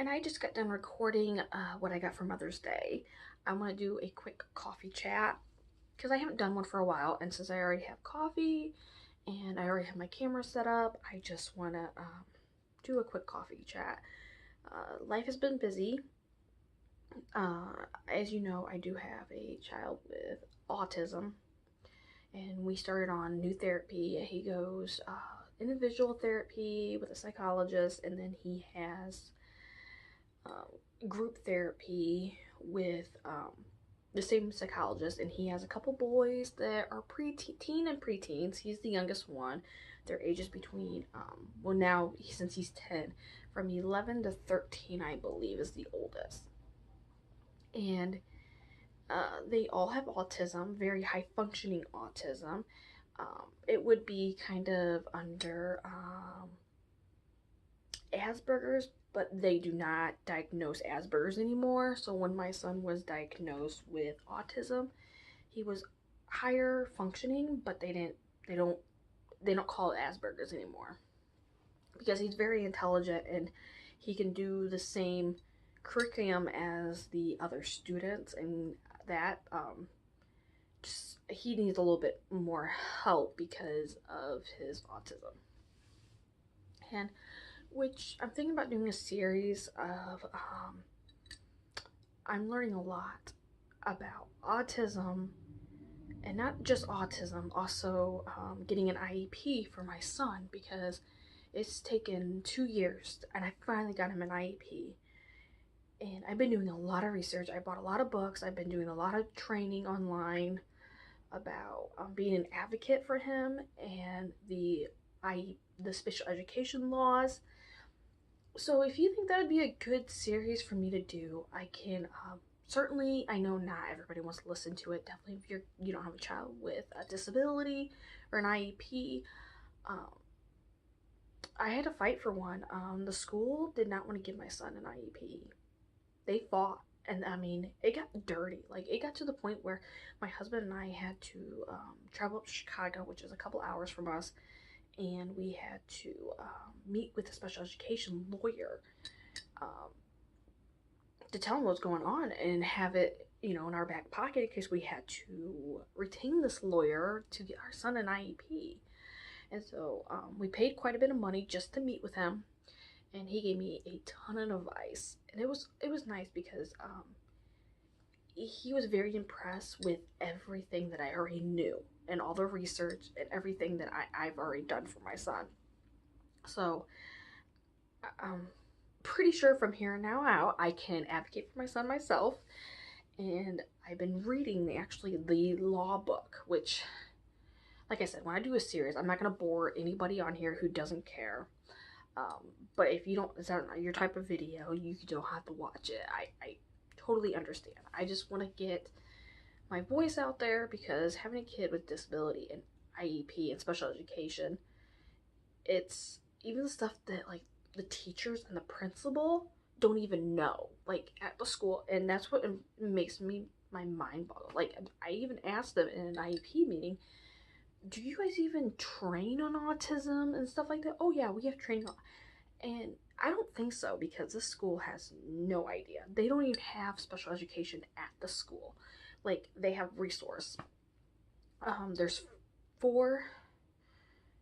and I just got done recording what I got for Mother's Day. I want to do a quick coffee chat because I haven't done one for a while, and since I already have coffee and I already have my camera set up, I just want to do a quick coffee chat. Life has been busy. As you know, I do have a child with autism, and we started on new therapy. He goes individual therapy with a psychologist, and then he has group therapy with the same psychologist, and he has a couple boys that are teen and preteens. He's the youngest one. Their ages between well, now since he's 10, from 11 to 13, I believe, is the oldest. And they all have autism, very high functioning autism. It would be kind of under Asperger's, but they do not diagnose Asperger's anymore. So when my son was diagnosed with autism, he was higher functioning, but they don't call it Asperger's anymore because he's very intelligent and he can do the same curriculum as the other students, and that just he needs a little bit more help because of his autism. And which I'm thinking about doing a series of I'm learning a lot about autism, and not just autism, also getting an IEP for my son, because it's taken 2 years and I finally got him an IEP. And I've been doing a lot of research. I bought a lot of books. I've been doing a lot of training online about being an advocate for him and the special education laws. So if you think that would be a good series for me to do, I can certainly. I know not everybody wants to listen to it. Definitely if you don't have a child with a disability or an IEP. I had to fight for one. The school did not want to give my son an IEP. They fought, and I mean, it got dirty. Like, it got to the point where my husband and I had to travel up to Chicago, which is a couple hours from us, and we had to meet with a special education lawyer to tell him what's going on and have it, in our back pocket in case we had to retain this lawyer to get our son an IEP. And so we paid quite a bit of money just to meet with him, and he gave me a ton of advice, and it was nice because he was very impressed with everything that I already knew and all the research and everything that I've already done for my son. So I'm pretty sure from here now out I can advocate for my son myself, and I've been reading the law book, which, like I said, when I do a series, I'm not going to bore anybody on here who doesn't care. But if you don't, it's not your type of video, you don't have to watch it. I totally understand. I just want to get my voice out there because having a kid with disability and IEP and special education, it's even the stuff that like the teachers and the principal don't even know, like at the school, and that's what makes my mind boggle. Like, I even asked them in an IEP meeting, do you guys even train on autism and stuff like that? Oh yeah, we have training on. And I don't think so, because this school has no idea. They don't even have special education at the school. Like, they have resource. There's 4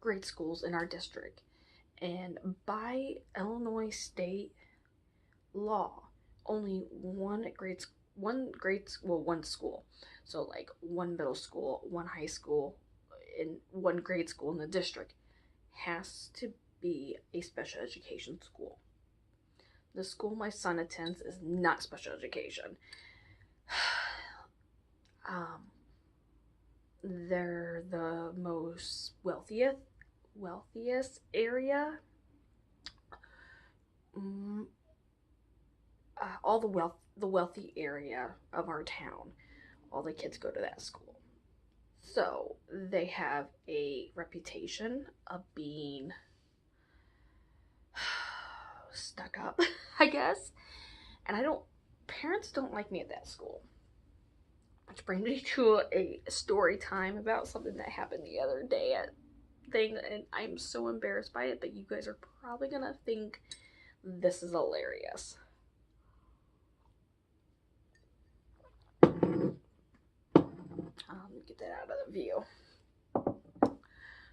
grade schools in our district, and by Illinois state law, only one school. So like 1 middle school, 1 high school, in 1 grade school in the district has to be a special education school. The school my son attends is not special education. They're the most wealthiest area. All the wealthy area of our town, all the kids go to that school. So they have a reputation of being stuck up, I guess. And parents don't like me at that school. Which brings me to a story time about something that happened the other day at thing, and I'm so embarrassed by it, but you guys are probably gonna think this is hilarious. get that out of the view.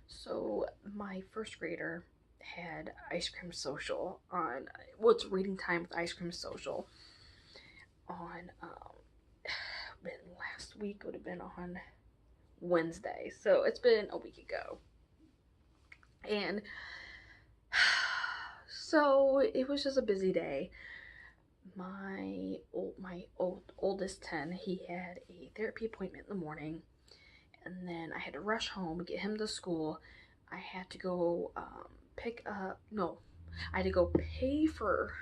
So my first grader had ice cream social on, it's reading time with ice cream social on, last week, would have been on Wednesday. So it's been a week ago. And so it was just a busy day. My oldest 10, he had a therapy appointment in the morning, and then I had to rush home, get him to school. I had to go I had to go pay for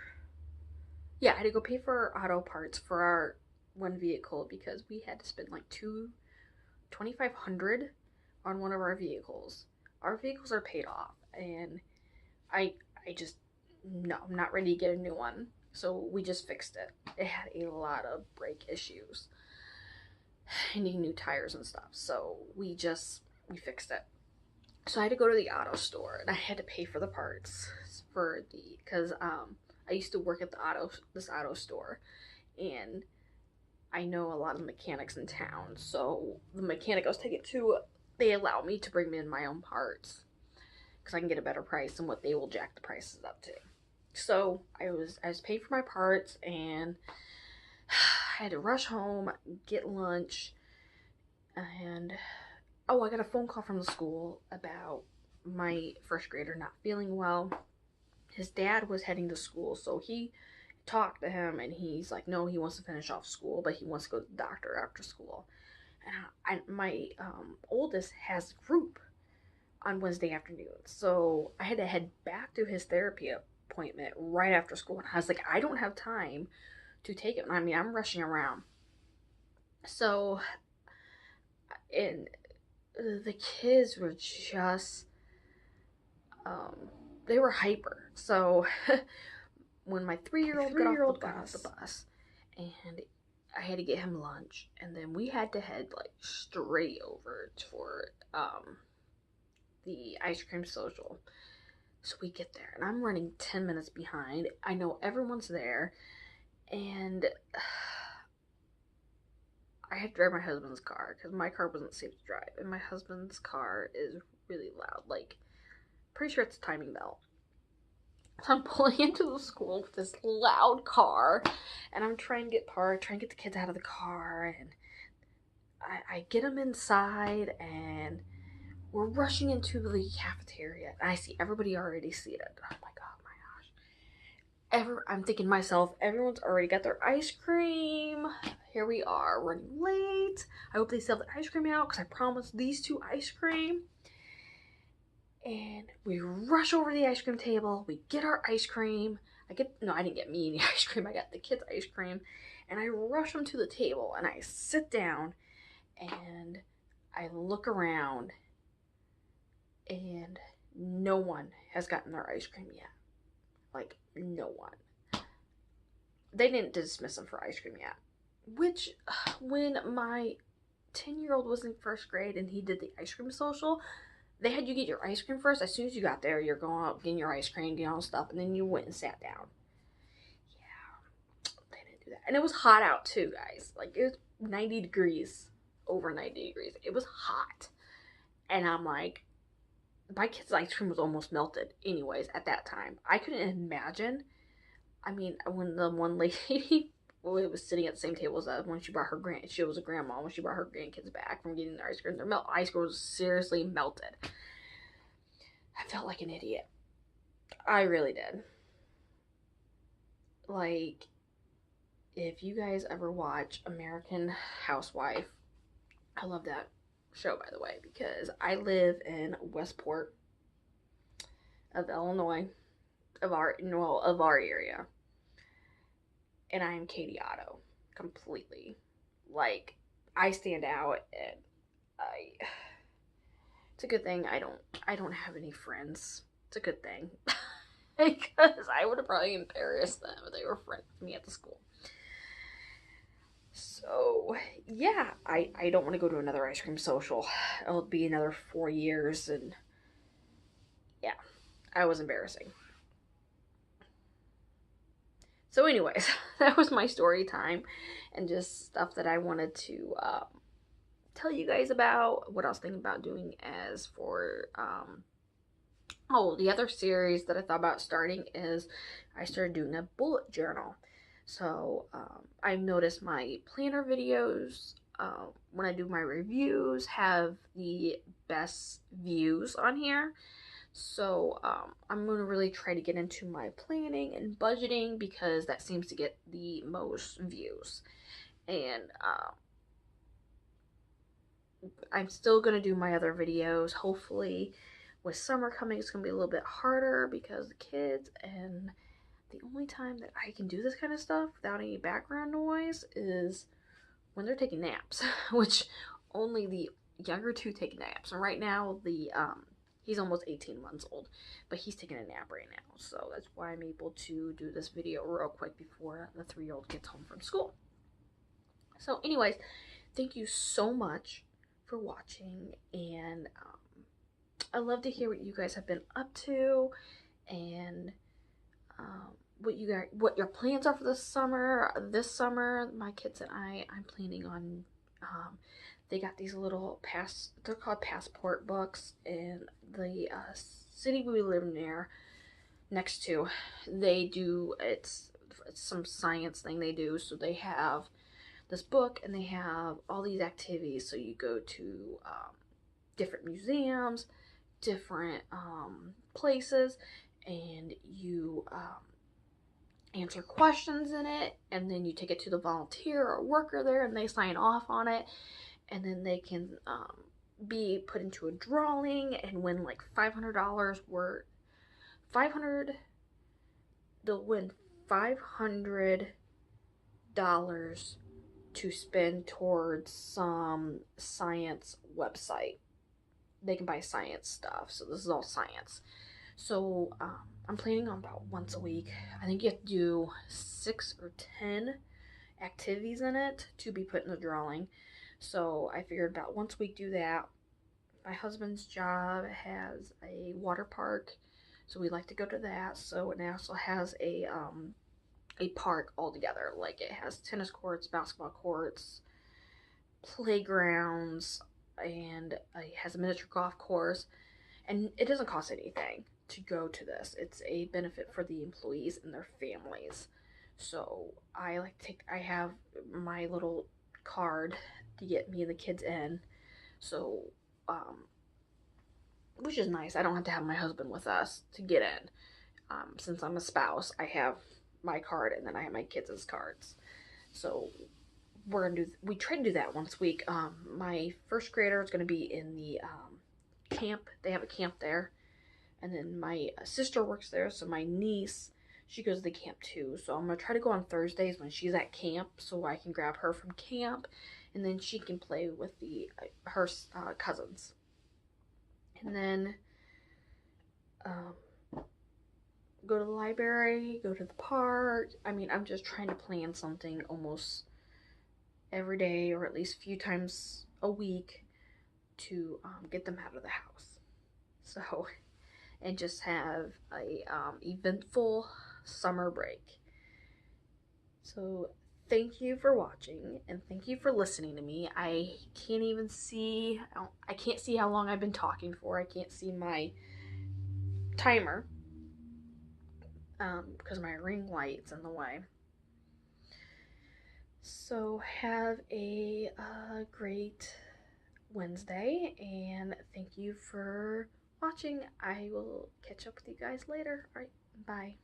auto parts for our one vehicle because we had to spend like $2,500 on one of our vehicles. Our vehicles are paid off, and I just, no, I'm not ready to get a new one. So we just fixed it. It had a lot of brake issues. I need new tires and stuff. So we fixed it. So I had to go to the auto store, and I had to pay for the parts because I used to work at this auto store, and I know a lot of mechanics in town. So the mechanic I was taking to, they allow me to bring in my own parts because I can get a better price than what they will jack the prices up to. So I was paying for my parts, and I had to rush home, get lunch, and I got a phone call from the school about my first grader not feeling well. His dad was heading to school, so he talked to him, and he's like, no, he wants to finish off school, but he wants to go to the doctor after school. And my oldest has a group on Wednesday afternoon, so I had to head back to his therapy appointment right after school, and I was like, I don't have time to take it. I mean, I'm rushing around. So, and the kids were just, they were hyper. So when my 3-year-old got off the bus, and I had to get him lunch, and then we had to head like straight over for the ice cream social. So we get there, and I'm running 10 minutes behind. I know everyone's there, and I had to drive my husband's car because my car wasn't safe to drive, and my husband's car is really loud. Like, pretty sure it's a timing belt. So I'm pulling into the school with this loud car, and I'm trying to get parked, trying to get the kids out of the car, and I get them inside, and we're rushing into the cafeteria, and I see everybody already seated. Oh my gosh. I'm thinking to myself, everyone's already got their ice cream. Here we are, running late. I hope they sell the ice cream out, because I promised these two ice cream. And we rush over to the ice cream table. We get our ice cream. I didn't get me any ice cream. I got the kids ice cream. And I rush them to the table, and I sit down, and I look around, and no one has gotten their ice cream yet. Like, no one. They didn't dismiss them for ice cream yet. Which, when my 10-year-old was in first grade and he did the ice cream social, they had you get your ice cream first. As soon as you got there, you're going out, getting your ice cream, getting all stuff, and then you went and sat down. Yeah, they didn't do that. And it was hot out too, guys. Like, it was 90 degrees, over 90 degrees. It was hot. And I'm like, my kid's ice cream was almost melted anyways at that time. I couldn't imagine. I mean, when the one lady was sitting at the same table as us, when she brought she was a grandma, when she brought her grandkids back from getting their ice cream, ice cream was seriously melted. I felt like an idiot. I really did. Like, if you guys ever watch American Housewife, I love that show, by the way, because I live in Westport of Illinois, of our area, and I'm Katie Otto completely. Like, I stand out, and it's a good thing I don't have any friends. It's a good thing because I would have probably embarrassed them if they were friends with me at the school. So, yeah, I don't want to go to another ice cream social. It'll be another 4 years, and yeah, I was embarrassing. So anyways, that was my story time, and just stuff that I wanted to tell you guys about what I was thinking about doing as for oh, the other series that I thought about starting is I started doing a bullet journal. So I've noticed my planner videos, when I do my reviews, have the best views on here. So I'm going to really try to get into my planning and budgeting because that seems to get the most views. And I'm still going to do my other videos. Hopefully, with summer coming, it's going to be a little bit harder because the kids, and the only time that I can do this kind of stuff without any background noise is when they're taking naps, which only the younger two take naps. And right now, he's almost 18 months old, but he's taking a nap right now. So that's why I'm able to do this video real quick before the 3-year-old gets home from school. So anyways, thank you so much for watching, and I love to hear what you guys have been up to, and what your plans are for this summer. This summer, my kids and I'm planning on. They got these little they're called passport books, and the city we live near, next to, they do it's some science thing they do. So they have this book, and they have all these activities. So you go to different museums, different places, and you answer questions in it, and then you take it to the volunteer or worker there, and they sign off on it, and then they can be put into a drawing and win like $500 worth. They'll win $500 to spend towards some science website. They can buy science stuff, so this is all science. So I'm planning on about once a week. I think you have to do 6 or 10 activities in it to be put in the drawing. So I figured about once a week do that. My husband's job has a water park, so we like to go to that. So it also has a park altogether. Like it has tennis courts, basketball courts, playgrounds, and it has a miniature golf course. And it doesn't cost anything to go to this. It's a benefit for the employees and their families. So I have my little card to get me and the kids in. So which is nice. I don't have to have my husband with us to get in. Since I'm a spouse, I have my card, and then I have my kids' cards. So we try to do that once a week. My first grader is going to be in the camp. They have a camp there. And then my sister works there, so my niece, she goes to the camp too. So I'm going to try to go on Thursdays when she's at camp, so I can grab her from camp, and then she can play with her cousins. And then go to the library, go to the park. I mean, I'm just trying to plan something almost every day, or at least a few times a week, to get them out of the house. So, and just have a eventful summer break. So thank you for watching, and thank you for listening to me. I can't see how long I've been talking for. I can't see my timer because my ring light's in the way. So have a great Wednesday, and thank you for watching. I will catch up with you guys later. All right, bye.